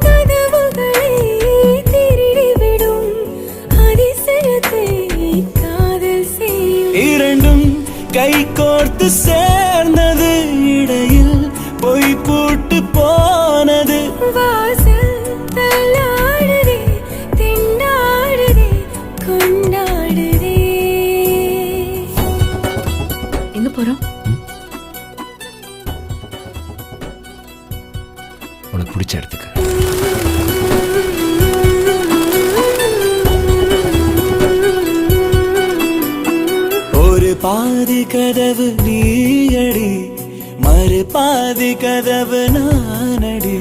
கதவுகளை திருடிவிடும் அதிசயத்தை காதல் செய்யும். இரண்டும் கை கோர்த்து சேர்ந்தது, இடையில் பொய் பூட்டு போனது. வாசல் தள்ளாடுதே, திண்டாடுதே, கொண்டாடுதே. எங்க போறோம்? உனக்கு பிடிச்ச இடத்துக்கு. ஒரு பாதி கதவு நீயடி, மறு பாதி கதவு நானடி.